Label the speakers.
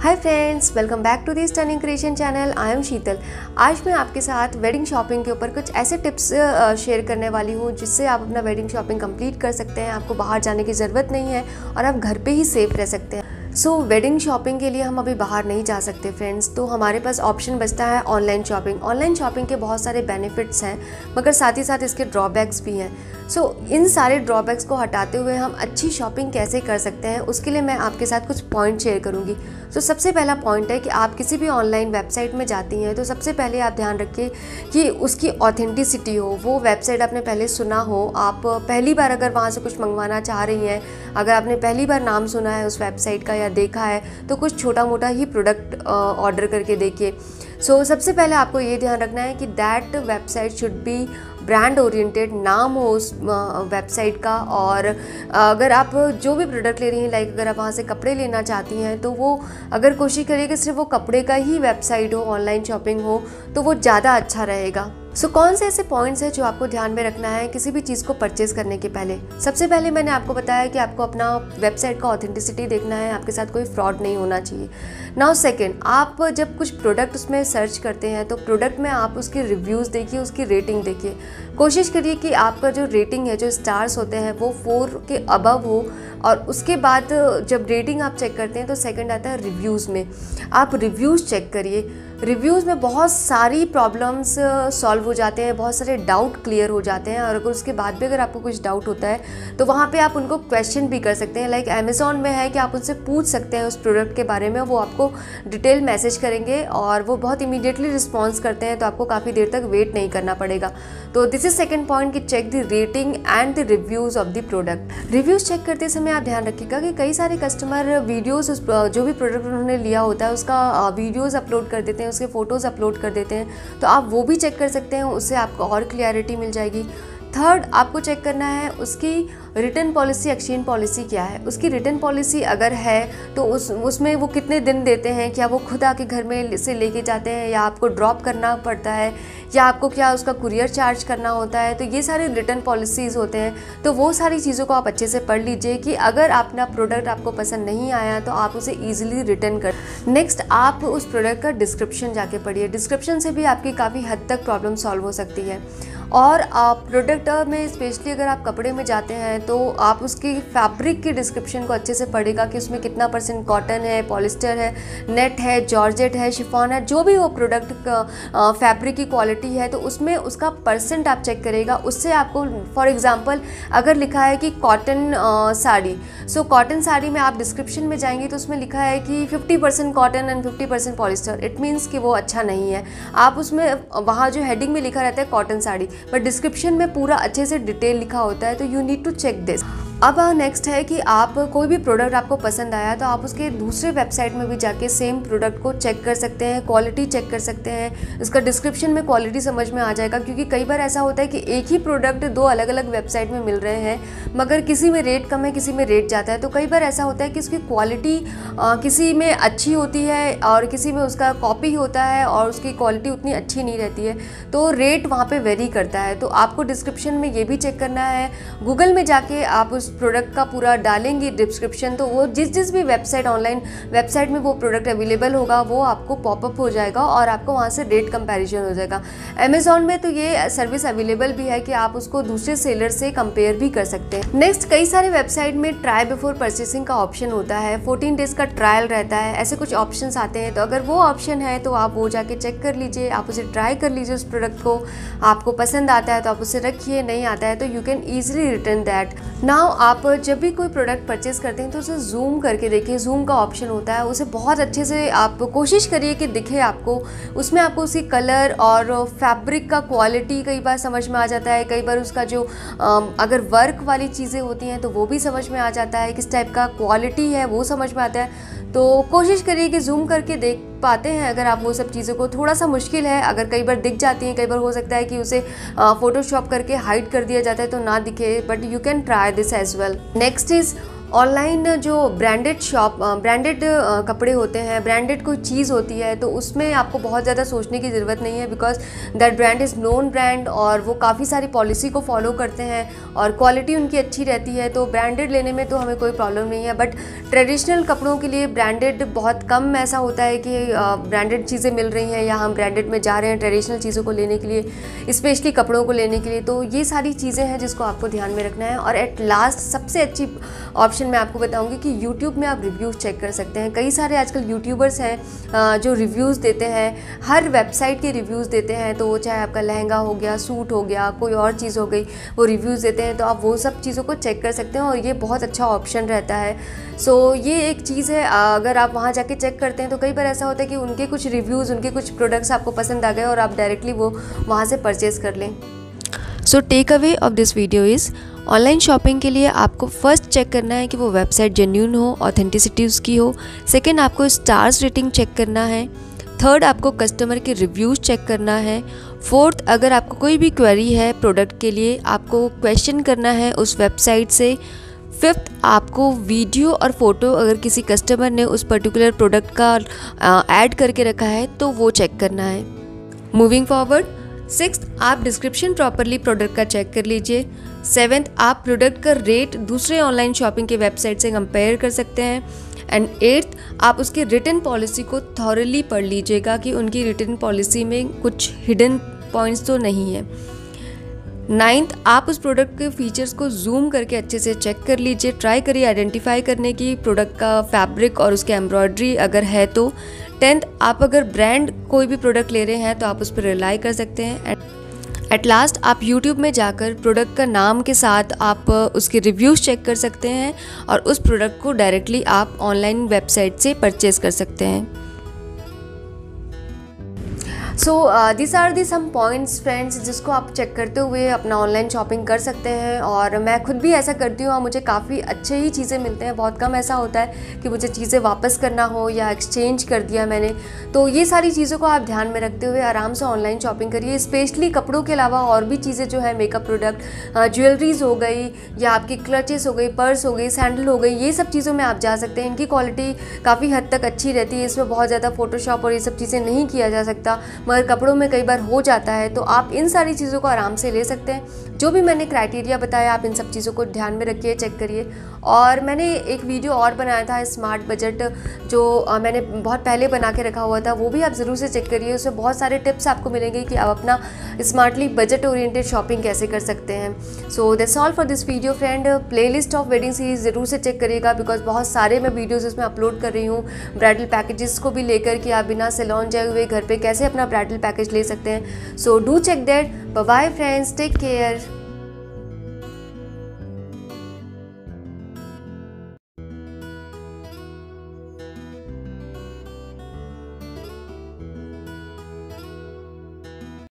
Speaker 1: Hi friends, welcome back to the stunning creation channel. I am Sheetal. आज मैं आपके साथ वेडिंग शॉपिंग के ऊपर कुछ ऐसे टिप्स शेयर करने वाली हूँ जिससे आप अपना वेडिंग शॉपिंग कंप्लीट कर सकते हैं। आपको बाहर जाने की ज़रूरत नहीं है और आप घर पे ही सेफ रह सकते हैं। वेडिंग शॉपिंग के लिए हम अभी बाहर नहीं जा सकते फ्रेंड्स, तो हमारे पास ऑप्शन बचता है ऑनलाइन शॉपिंग। ऑनलाइन शॉपिंग के बहुत सारे बेनिफिट्स हैं मगर साथ ही साथ इसके ड्रॉबैक्स भी हैं। इन सारे ड्रॉबैक्स को हटाते हुए हम अच्छी शॉपिंग कैसे कर सकते हैं उसके लिए मैं आपके साथ कुछ पॉइंट शेयर करूंगी। सबसे पहला पॉइंट है कि आप किसी भी ऑनलाइन वेबसाइट में जाती हैं तो सबसे पहले आप ध्यान रखिए कि उसकी ऑथेंटिसिटी हो, वो वेबसाइट आपने पहले सुना हो। आप पहली बार अगर वहाँ से कुछ मंगवाना चाह रही हैं, अगर आपने पहली बार नाम सुना है उस वेबसाइट का या देखा है तो कुछ छोटा मोटा ही प्रोडक्ट ऑर्डर करके देखिए। सबसे पहले आपको ये ध्यान रखना है कि that website should be brand oriented, नाम हो उस वेबसाइट का। और अगर आप जो भी प्रोडक्ट ले रही हैं, लाइक अगर आप वहाँ से कपड़े लेना चाहती हैं तो वो अगर कोशिश करिए कि सिर्फ वो कपड़े का ही वेबसाइट हो, ऑनलाइन शॉपिंग हो, तो वो ज़्यादा अच्छा रहेगा। कौन से ऐसे पॉइंट्स हैं जो आपको ध्यान में रखना है किसी भी चीज़ को परचेज़ करने के पहले? सबसे पहले मैंने आपको बताया कि आपको अपना वेबसाइट का ऑथेंटिसिटी देखना है, आपके साथ कोई फ्रॉड नहीं होना चाहिए। नाउ सेकंड, आप जब कुछ प्रोडक्ट उसमें सर्च करते हैं तो प्रोडक्ट में आप उसके रिव्यूज़ देखिए, उसकी रेटिंग देखिए। कोशिश करिए कि आपका जो रेटिंग है, जो स्टार्स होते हैं, वो 4 के अबव हो। और उसके बाद जब रेटिंग आप चेक करते हैं तो सेकंड आता है रिव्यूज़ में। आप रिव्यूज़ चेक करिए। रिव्यूज़ में बहुत सारी प्रॉब्लम्स सॉल्व हो जाते हैं, बहुत सारे डाउट क्लियर हो जाते हैं। और अगर उसके बाद भी अगर आपको कुछ डाउट होता है तो वहाँ पे आप उनको क्वेश्चन भी कर सकते हैं। लाइक अमेज़ॉन में है कि आप उनसे पूछ सकते हैं उस प्रोडक्ट के बारे में, वो आपको डिटेल मैसेज करेंगे और वो बहुत इमीडिएटली रिस्पॉन्स करते हैं, तो आपको काफ़ी देर तक वेट नहीं करना पड़ेगा। तो दिस इज सेकंड पॉइंट कि check the rating and the reviews of the product. Reviews check करते समय आप ध्यान रखिएगा कि कई सारे कस्टमर वीडियोज़ जो भी प्रोडक्ट उन्होंने लिया होता है उसका वीडियोज़ अपलोड कर देते हैं, उसके फ़ोटोज़ अपलोड कर देते हैं, तो आप वो भी चेक कर सकते हैं, उससे आपको और क्लियरिटी मिल जाएगी। थर्ड, आपको चेक करना है उसकी रिटर्न पॉलिसी, एक्सचेंज पॉलिसी क्या है। उसकी रिटर्न पॉलिसी अगर है तो उसमें वो कितने दिन देते हैं, क्या वो खुद आके घर में से लेके जाते हैं या आपको ड्रॉप करना पड़ता है, या आपको क्या उसका कुरियर चार्ज करना होता है। तो ये सारे रिटर्न पॉलिसीज़ होते हैं, तो वो सारी चीज़ों को आप अच्छे से पढ़ लीजिए कि अगर अपना प्रोडक्ट आपको पसंद नहीं आया तो आप उसे ईजिली रिटर्न कर। नेक्स्ट, आप उस प्रोडक्ट का डिस्क्रिप्शन जाके पढ़िए। डिस्क्रिप्शन से भी आपकी काफ़ी हद तक प्रॉब्लम सॉल्व हो सकती है। और प्रोडक्ट में स्पेशली अगर आप कपड़े में जाते हैं तो आप उसकी फैब्रिक की डिस्क्रिप्शन को अच्छे से पढ़ेगा कि उसमें कितना % कॉटन है, पॉलिस्टर है, नेट है, जॉर्जेट है, शिफॉन है, जो भी वो प्रोडक्ट का फैब्रिक की क्वालिटी है तो उसमें उसका % आप चेक करेगा। उससे आपको फॉर एग्जांपल अगर लिखा है कि कॉटन साड़ी, कॉटन साड़ी में आप डिस्क्रिप्शन में जाएंगे तो उसमें लिखा है कि 50% cotton and 50% polyester, it means कि वो अच्छा नहीं है। आप उसमें वहाँ जो हेडिंग में लिखा रहता है कॉटन साड़ी, बट डिस्क्रिप्शन में पूरा अच्छे से डिटेल लिखा होता है, तो you need to check this. अब नेक्स्ट है कि आप कोई भी प्रोडक्ट आपको पसंद आया तो आप उसके दूसरे वेबसाइट में भी जाके सेम प्रोडक्ट को चेक कर सकते हैं, क्वालिटी चेक कर सकते हैं। इसका डिस्क्रिप्शन में क्वालिटी समझ में आ जाएगा, क्योंकि कई बार ऐसा होता है कि एक ही प्रोडक्ट 2 अलग अलग वेबसाइट में मिल रहे हैं मगर किसी में रेट कम है, किसी में रेट ज़्यादा है। तो कई बार ऐसा होता है कि उसकी क्वालिटी किसी में अच्छी होती है और किसी में उसका कॉपी होता है और उसकी क्वालिटी उतनी अच्छी नहीं रहती है, तो रेट वहाँ पर वेरी करता है। तो आपको डिस्क्रिप्शन में ये भी चेक करना है। गूगल में जाके आप उस प्रोडक्ट का पूरा डालेंगे डिस्क्रिप्शन, तो वो जिस भी वेबसाइट, ऑनलाइन वेबसाइट में वो प्रोडक्ट अवेलेबल होगा वो आपको पॉपअप हो जाएगा और आपको वहाँ से रेट कंपैरिजन हो जाएगा। अमेज़ॉन में तो ये सर्विस अवेलेबल भी है कि आप उसको दूसरे सेलर से कंपेयर भी कर सकते हैं। नेक्स्ट, कई सारे वेबसाइट में ट्राई बिफोर परचेसिंग का ऑप्शन होता है, 14 डेज का ट्रायल रहता है, ऐसे कुछ ऑप्शंस आते हैं। तो अगर वो ऑप्शन है तो आप वो जाके चेक कर लीजिए, आप उसे ट्राई कर लीजिए उस प्रोडक्ट को। आपको पसंद आता है तो आप उसे रखिए, नहीं आता है तो you can easily return that. Now आप जब भी कोई प्रोडक्ट परचेज करते हैं तो उसे जूम करके देखिए, जूम का ऑप्शन होता है, उसे बहुत अच्छे से आप कोशिश करिए कि दिखे आपको। उसमें आपको उसकी कलर और फैब्रिक का क्वालिटी कई बार समझ में आ जाता है, कई बार उसका जो अगर वर्क वाली चीज़ें होती हैं तो वो भी समझ में आ जाता है, किस टाइप का क्वालिटी है वो समझ में आता है। तो कोशिश करिए कि जूम करके देख पाते हैं अगर आप वो सब चीज़ों को। थोड़ा सा मुश्किल है, अगर कई बार दिख जाती हैं, कई बार हो सकता है कि उसे फ़ोटोशॉप करके हाइड कर दिया जाता है तो ना दिखे, but you can try this as well. Next is online जो ब्रांडेड कपड़े होते हैं, ब्रांडेड कोई चीज़ होती है, तो उसमें आपको बहुत ज़्यादा सोचने की ज़रूरत नहीं है, because that brand is known brand और वो काफ़ी सारी पॉलिसी को फॉलो करते हैं और क्वालिटी उनकी अच्छी रहती है, तो ब्रांडेड लेने में तो हमें कोई प्रॉब्लम नहीं है। बट ट्रेडिशनल कपड़ों के लिए ब्रांडेड बहुत कम ऐसा होता है कि ब्रांडेड चीज़ें मिल रही हैं या हम ब्रांडेड में जा रहे हैं ट्रेडिशनल चीज़ों को लेने के लिए, स्पेशली कपड़ों को लेने के लिए। तो ये सारी चीज़ें हैं जिसको आपको ध्यान में रखना है। और एट लास्ट सबसे अच्छी ऑप्शन मैं आपको बताऊंगी कि यूट्यूब में आप रिव्यूज़ चेक कर सकते हैं। कई सारे आजकल यूट्यूबर्स हैं जो रिव्यूज़ देते हैं, हर वेबसाइट के रिव्यूज़ देते हैं, तो वो चाहे आपका लहंगा हो गया, सूट हो गया, कोई और चीज़ हो गई, वो रिव्यूज़ देते हैं, तो आप वो सब चीज़ों को चेक कर सकते हैं और ये बहुत अच्छा ऑप्शन रहता है। सो ये एक चीज़ है, अगर आप वहाँ जाके चेक करते हैं तो कई बार ऐसा होता है कि उनके कुछ रिव्यूज़, उनके कुछ प्रोडक्ट्स आपको पसंद आ गए और आप डायरेक्टली वो वहाँ से परचेज़ कर लें। So take away of this video is, online shopping के लिए आपको फर्स्ट चेक करना है कि वो वेबसाइट जेन्युइन हो, ऑथेंटिसिटी उसकी हो। सेकंड, आपको स्टार्स रेटिंग चेक करना है। थर्ड, आपको कस्टमर के रिव्यूज़ चेक करना है। फोर्थ, अगर आपको कोई भी क्वेरी है प्रोडक्ट के लिए, आपको क्वेश्चन करना है उस वेबसाइट से। फिफ्थ, आपको वीडियो और फोटो अगर किसी कस्टमर ने उस पर्टिकुलर प्रोडक्ट का ऐड करके रखा है तो वो चेक करना है। मूविंग फॉरवर्ड, सिक्स्थ, आप डिस्क्रिप्शन प्रॉपरली प्रोडक्ट का चेक कर लीजिए। सेवेंथ, आप प्रोडक्ट का रेट दूसरे ऑनलाइन शॉपिंग के वेबसाइट से कंपेयर कर सकते हैं। एंड एट्थ, आप उसकी रिटर्न पॉलिसी को थॉरली पढ़ लीजिएगा कि उनकी रिटर्न पॉलिसी में कुछ हिडन पॉइंट्स तो नहीं है। नाइन्थ, आप उस प्रोडक्ट के फीचर्स को जूम करके अच्छे से चेक कर लीजिए, ट्राई करिए आइडेंटिफाई करने की प्रोडक्ट का फैब्रिक और उसके एम्ब्रॉयडरी अगर है तो। टेंथ, आप अगर ब्रांड कोई भी प्रोडक्ट ले रहे हैं तो आप उस पर रिलाई कर सकते हैं। एट लास्ट, आप यूट्यूब में जाकर प्रोडक्ट का नाम के साथ आप उसके रिव्यूज़ चेक कर सकते हैं और उस प्रोडक्ट को डायरेक्टली आप ऑनलाइन वेबसाइट से परचेज़ कर सकते हैं। So this are the some points friends जिसको आप चेक करते हुए अपना ऑनलाइन शॉपिंग कर सकते हैं। और मैं खुद भी ऐसा करती हूँ और मुझे काफ़ी अच्छे ही चीज़ें मिलते हैं। बहुत कम ऐसा होता है कि मुझे चीज़ें वापस करना हो या एक्सचेंज कर दिया मैंने। तो ये सारी चीज़ों को आप ध्यान में रखते हुए आराम से ऑनलाइन शॉपिंग करिए। स्पेशली कपड़ों के अलावा और भी चीज़ें जो है, मेकअप प्रोडक्ट, ज्वेलरीज हो गई या आपकी क्लचेस हो गई, पर्स हो गई, सैंडल हो गई, ये सब चीज़ों में आप जा सकते हैं। इनकी क्वालिटी काफ़ी हद तक अच्छी रहती है, इसमें बहुत ज़्यादा फोटोशॉप और ये सब चीज़ें नहीं किया जा सकता, मगर कपड़ों में कई बार हो जाता है। तो आप इन सारी चीज़ों को आराम से ले सकते हैं। जो भी मैंने क्राइटेरिया बताया आप इन सब चीज़ों को ध्यान में रखिए, चेक करिए। और मैंने एक वीडियो और बनाया था स्मार्ट बजट, जो मैंने बहुत पहले बना के रखा हुआ था, वो भी आप ज़रूर से चेक करिए। उसमें बहुत सारे टिप्स आपको मिलेंगे कि आप अपना स्मार्टली बजट ओरिएंटेड शॉपिंग कैसे कर सकते हैं। So that's all for this video friend. Playlist of wedding series ज़रूर से चेक करिएगा, बिकॉज बहुत सारे मैं वीडियोज़ इसमें अपलोड कर रही हूँ ब्राइडल पैकेजेस को भी लेकर कि आप बिना सैलून जाए हुए घर पर कैसे अपना ब्राइडल पैकेज ले सकते हैं। So do check that. Bye bye friends, take care.